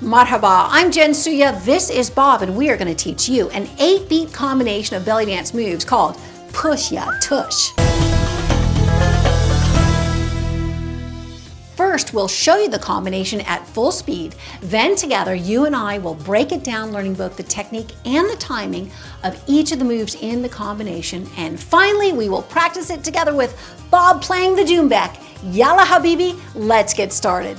Marhaba, I'm Jensuya, this is Bob, and we are going to teach you an 8-beat combination of belly dance moves called Push Ya Tush. First, we'll show you the combination at full speed. Then together, you and I will break it down, learning both the technique and the timing of each of the moves in the combination. And finally, we will practice it together with Bob playing the doumbek. Yalla habibi, let's get started.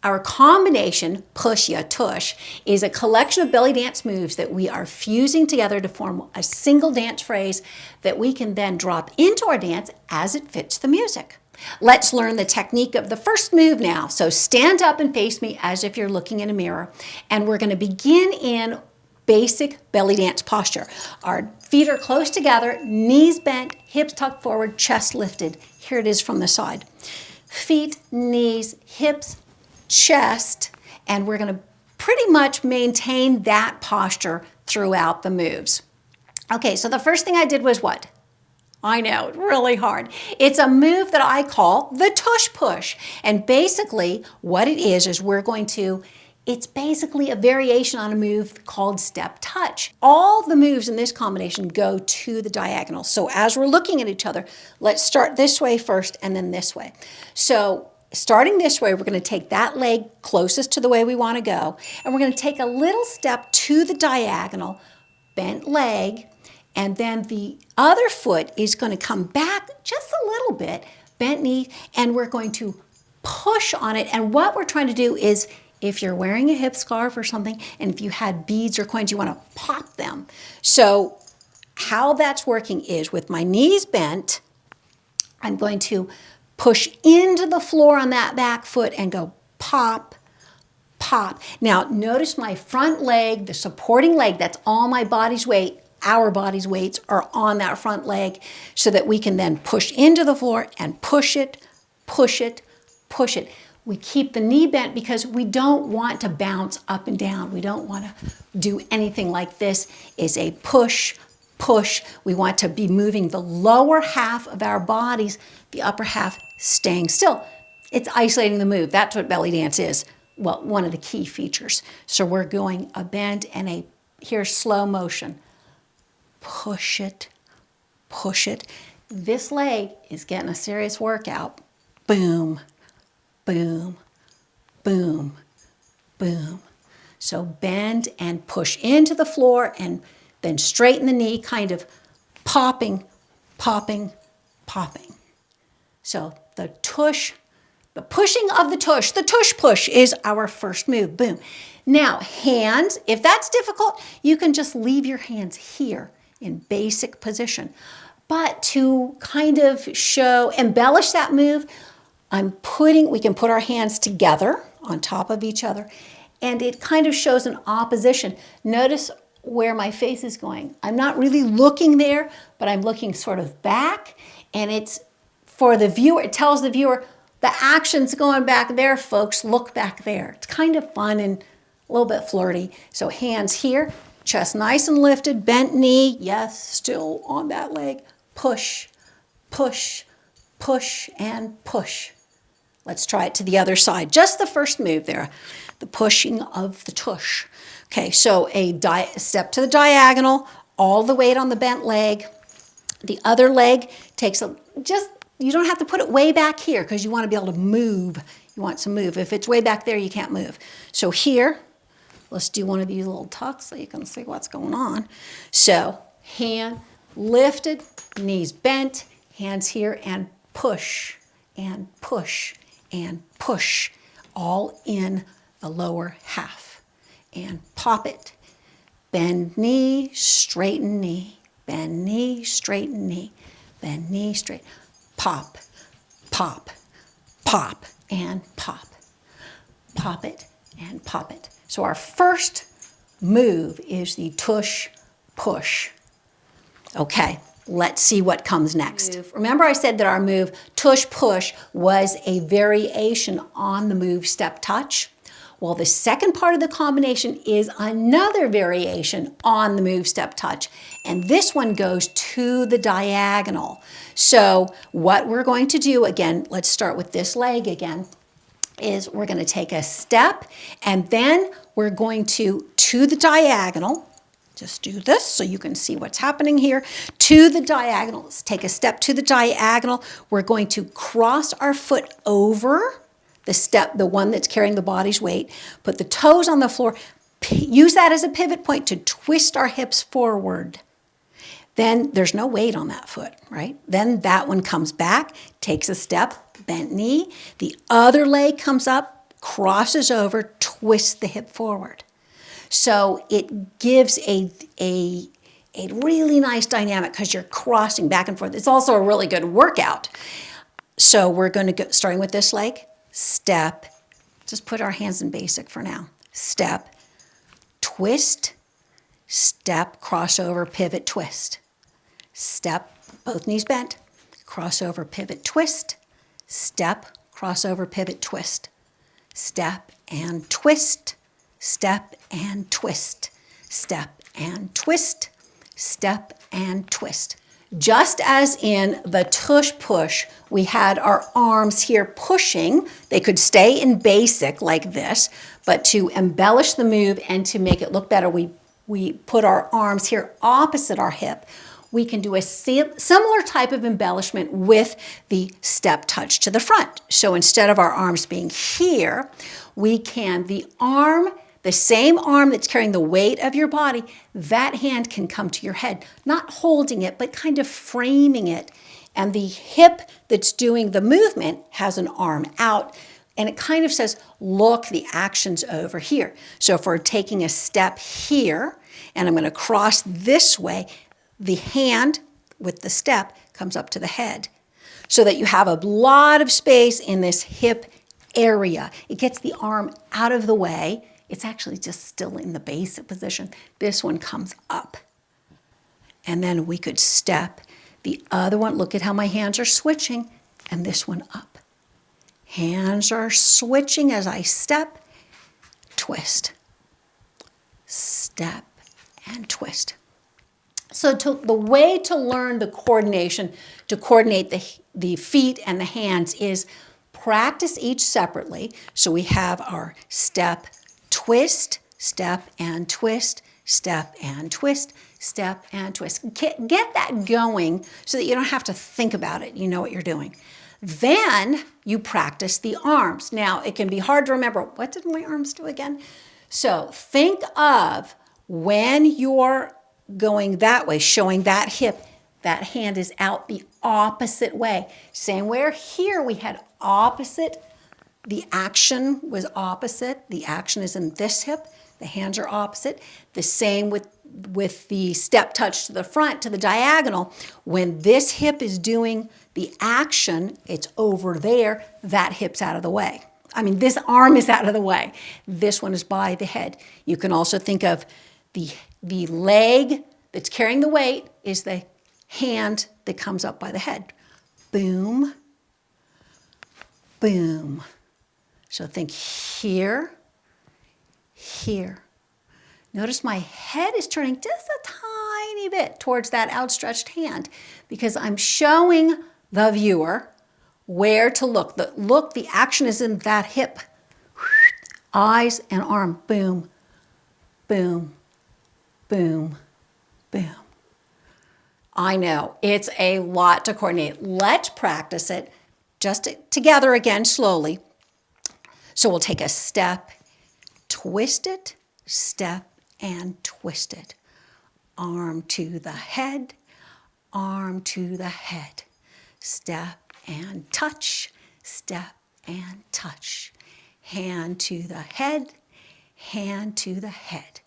Our combination, Push Ya Tush, is a collection of belly dance moves that we are fusing together to form a single dance phrase that we can then drop into our dance as it fits the music. Let's learn the technique of the first move now. So stand up and face me as if you're looking in a mirror. And we're going to begin in basic belly dance posture. Our feet are close together, knees bent, hips tucked forward, chest lifted. Here it is from the side. Feet, knees, hips, chest, and we're going to pretty much maintain that posture throughout the moves. Okay, so the first thing I did was what? I know, really hard. It's a move that I call the Tush-Push. And basically what it is we're going to, it's basically a variation on a move called Step-Touch. All the moves in this combination go to the diagonal. So as we're looking at each other, let's start this way first and then this way. So starting this way, we're going to take that leg closest to the way we want to go, and we're going to take a little step to the diagonal, bent leg, and then the other foot is going to come back just a little bit, bent knee, and we're going to push on it. And what we're trying to do is, if you're wearing a hip scarf or something, and if you had beads or coins, you want to pop them. So how that's working is with my knees bent, I'm going to push into the floor on that back foot and go pop, pop. Now notice my front leg, the supporting leg, that's all my body's weight, our body's weights are on that front leg so that we can then push into the floor and push it, push it, push it. We keep the knee bent because we don't want to bounce up and down. We don't want to do anything like this. It's a push, push. We want to be moving the lower half of our bodies, the upper half staying still. It's isolating the move. That's what belly dance is. Well, one of the key features. So we're going a bend and a, here's slow motion. Push it, push it. This leg is getting a serious workout. Boom, boom, boom, boom. So bend and push into the floor and then straighten the knee, kind of popping, popping, popping. So the tush, the pushing of the tush-push is our first move, boom. Now hands, if that's difficult, you can just leave your hands here in basic position. But to kind of embellish that move, we can put our hands together on top of each other, and it kind of shows an opposition. Notice where my face is going. I'm not really looking there, but I'm looking sort of back, and it's for the viewer, it tells the viewer, the action's going back there, folks, look back there. It's kind of fun and a little bit flirty. So hands here, chest nice and lifted, bent knee, yes, still on that leg. Push, push, push, and push. Let's try it to the other side. Just the first move there, the pushing of the tush. Okay, so a step to the diagonal, all the weight on the bent leg. The other leg takes you don't have to put it way back here because you want to be able to move. You want to move. If it's way back there, you can't move. So here, let's do one of these little tucks so you can see what's going on. So hand lifted, knees bent, hands here, and push, and push, and push, all in the lower half. And pop it. Bend knee, straighten knee. Bend knee, straighten knee. Bend knee, straight. Pop, pop, pop, and pop. Pop it and pop it. So our first move is the tush-push. Okay, let's see what comes next. Remember I said that our move tush-push was a variation on the move Step-Touch? Well, the second part of the combination is another variation on the move, step, touch. And this one goes to the diagonal. So what we're going to do, again, let's start with this leg again, is we're going to take a step and then we're going to the diagonal. Just do this so you can see what's happening here. To the diagonal. Let's take a step to the diagonal. We're going to cross our foot over the step, the one that's carrying the body's weight. Put the toes on the floor. Use that as a pivot point to twist our hips forward. Then there's no weight on that foot, right? Then that one comes back, takes a step, bent knee. The other leg comes up, crosses over, twists the hip forward. So it gives a really nice dynamic because you're crossing back and forth. It's also a really good workout. So we're going to go, starting with this leg, step, just put our hands in basic for now. Step, twist, step, crossover, pivot, twist. Step, both knees bent, crossover, pivot, twist. Step, crossover, pivot, twist. Step and twist. Step and twist, step and twist, step and twist. Just as in the tush-push, we had our arms here pushing. They could stay in basic like this, but to embellish the move and to make it look better, we put our arms here opposite our hip. We can do a similar type of embellishment with the step touch to the front. So instead of our arms being here, we can, the same arm that's carrying the weight of your body, that hand can come to your head, not holding it, but kind of framing it. And the hip that's doing the movement has an arm out, and it kind of says, look, the action's over here. So if we're taking a step here, and I'm going to cross this way, the hand with the step comes up to the head, so that you have a lot of space in this hip area. It gets the arm out of the way. It's actually just still in the basic position. This one comes up. And then we could step. The other one, look at how my hands are switching, and this one up. Hands are switching as I step, twist, step, and twist. So the way to learn the coordination, to coordinate the feet and the hands is practice each separately. So we have our step, twist, step and twist, step and twist, step and twist. Get that going so that you don't have to think about it. You know what you're doing. Then you practice the arms. Now, it can be hard to remember, what did my arms do again? So think of when you're going that way, showing that hip, that hand is out the opposite way. Same where here we had opposite. The action was opposite. The action is in this hip. The hands are opposite. The same with the step touch to the front, to the diagonal. When this hip is doing the action, it's over there. That hip's out of the way. I mean, this arm is out of the way. This one is by the head. You can also think of the leg that's carrying the weight is the hand that comes up by the head. Boom, boom. So think here, here. Notice my head is turning just a tiny bit towards that outstretched hand because I'm showing the viewer where to look. The action is in that hip. Eyes and arm, boom, boom, boom, boom. I know, it's a lot to coordinate. Let's practice it just together again slowly. So we'll take a step, twist it, step, and twist it. Arm to the head, arm to the head. Step and touch, step and touch. Hand to the head, hand to the head.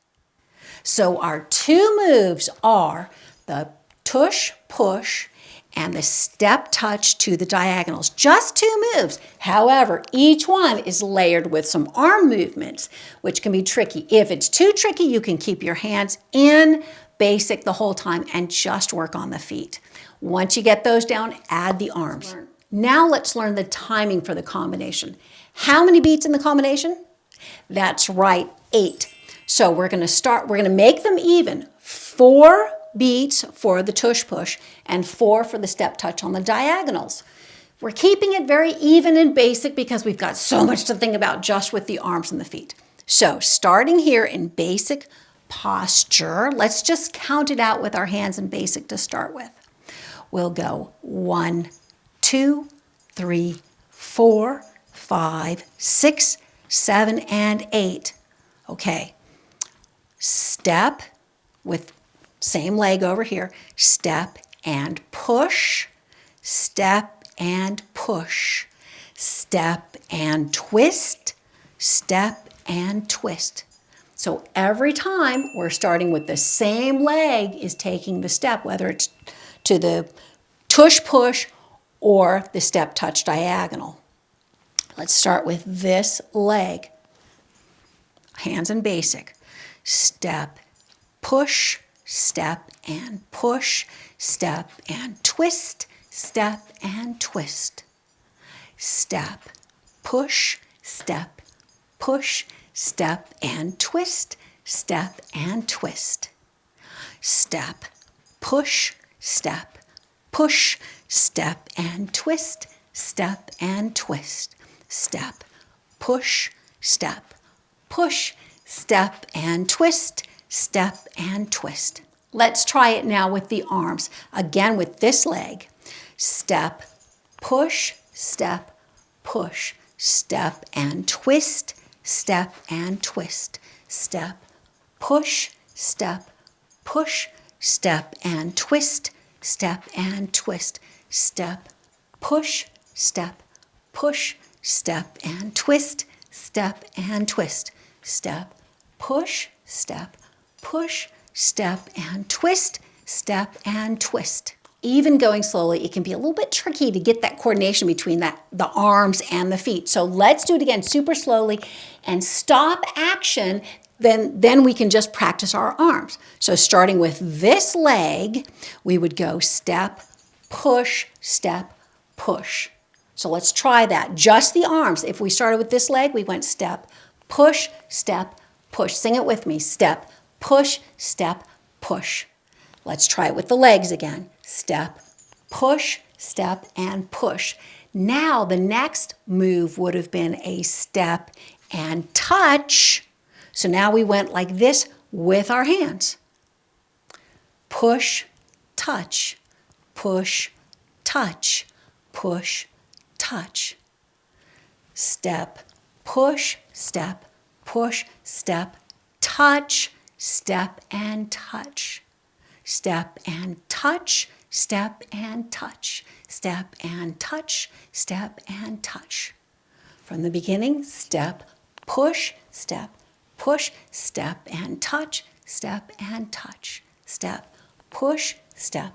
So our two moves are the tush-push and the step-touch to the diagonals. Just two moves. However, each one is layered with some arm movements, which can be tricky. If it's too tricky, you can keep your hands in basic the whole time and just work on the feet. Once you get those down, add the arms. Now let's learn the timing for the combination. How many beats in the combination? That's right, 8. So we're going to make them even. 4 beats for the tush-push and 4 for the step-touch on the diagonals. We're keeping it very even and basic because we've got so much to think about just with the arms and the feet. So starting here in basic posture, let's just count it out with our hands in basic to start with. We'll go 1, 2, 3, 4, 5, 6, 7, and 8. Okay. Step with same leg over here. Step and push. Step and push. Step and twist. Step and twist. So every time we're starting with the same leg is taking the step, whether it's to the tush-push or the step-touch diagonal. Let's start with this leg. Hands in basic. Step, push, step and push, step and twist, step and twist. Step, push, step, push, step and twist, step and twist. Step, push, step, push, step and twist, step and twist. Step, push, step, push, step and twist, step and twist. Let's try it now with the arms. Again with this leg. Step, push, step, push, step and twist, step and twist. Step, push, step, push, step and twist, step and twist. Step, push, step, push, step and twist, step and twist. Step, push, step, push, step and twist, step and twist. Even going slowly, it can be a little bit tricky to get that coordination between the arms and the feet. So let's do it again super slowly and stop action. Then we can just practice our arms. So starting with this leg, we would go step, push, step, push. So let's try that. Just the arms. If we started with this leg, we went step, push, step, push. Sing it with me. Step, push, step, push. Let's try it with the legs again. Step, push, step, and push. Now the next move would have been a step and touch. So now we went like this with our hands. Push, touch, push, touch, push, touch. Step, push, step, push, step, touch, step and touch. Step and touch, step and touch, step and touch, step and touch. From the beginning, step, push, step, push, step and touch, step and touch. Step, push, step,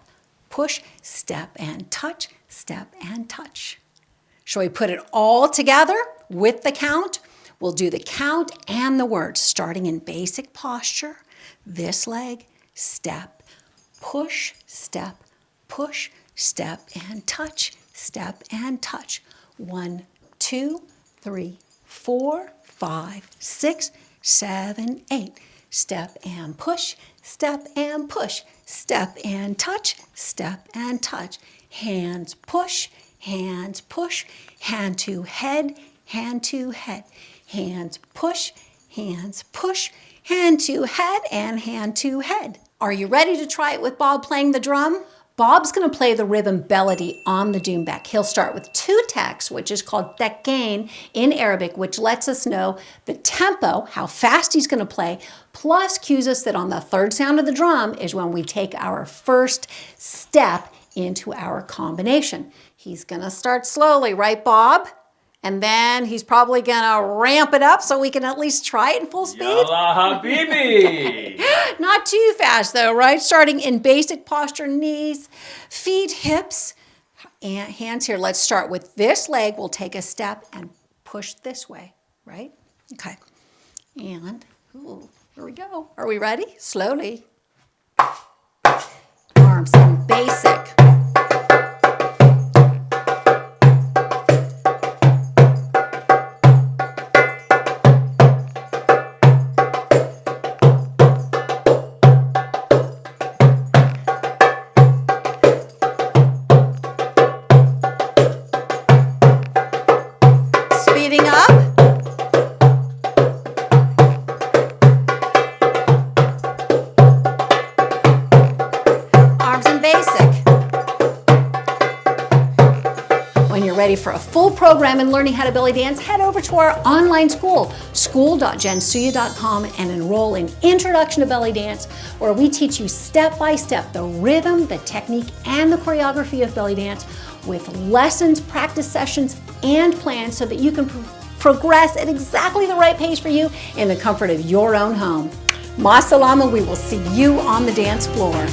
push, step and touch, step and touch. Shall we put it all together with the count? We'll do the count and the words, starting in basic posture. This leg, step, push, step, and touch, step and touch. 1, 2, 3, 4, 5, 6, 7, 8. Step and push, step and push, step and touch, step and touch. Hands push, hand to head, hand to head. Hands push, hand to head, and hand to head. Are you ready to try it with Bob playing the drum? Bob's going to play the rhythm Beledi on the doumbek. He'll start with 2 teks, which is called tekkain in Arabic, which lets us know the tempo, how fast he's going to play, plus cues us that on the 3rd sound of the drum is when we take our first step into our combination. He's going to start slowly, right, Bob? And then he's probably going to ramp it up so we can at least try it in full speed. Yalla habibi! Not too fast though, right? Starting in basic posture, knees, feet, hips, and hands here. Let's start with this leg. We'll take a step and push this way, right? Okay. And here we go. Are we ready? Slowly. Arms in basic. ready for a full program in learning how to belly dance, head over to our online school, school.jensuya.com, and enroll in Introduction to Belly Dance, where we teach you step by step the rhythm, the technique, and the choreography of belly dance with lessons, practice sessions, and plans so that you can progress at exactly the right pace for you in the comfort of your own home. Ma salama, we will see you on the dance floor.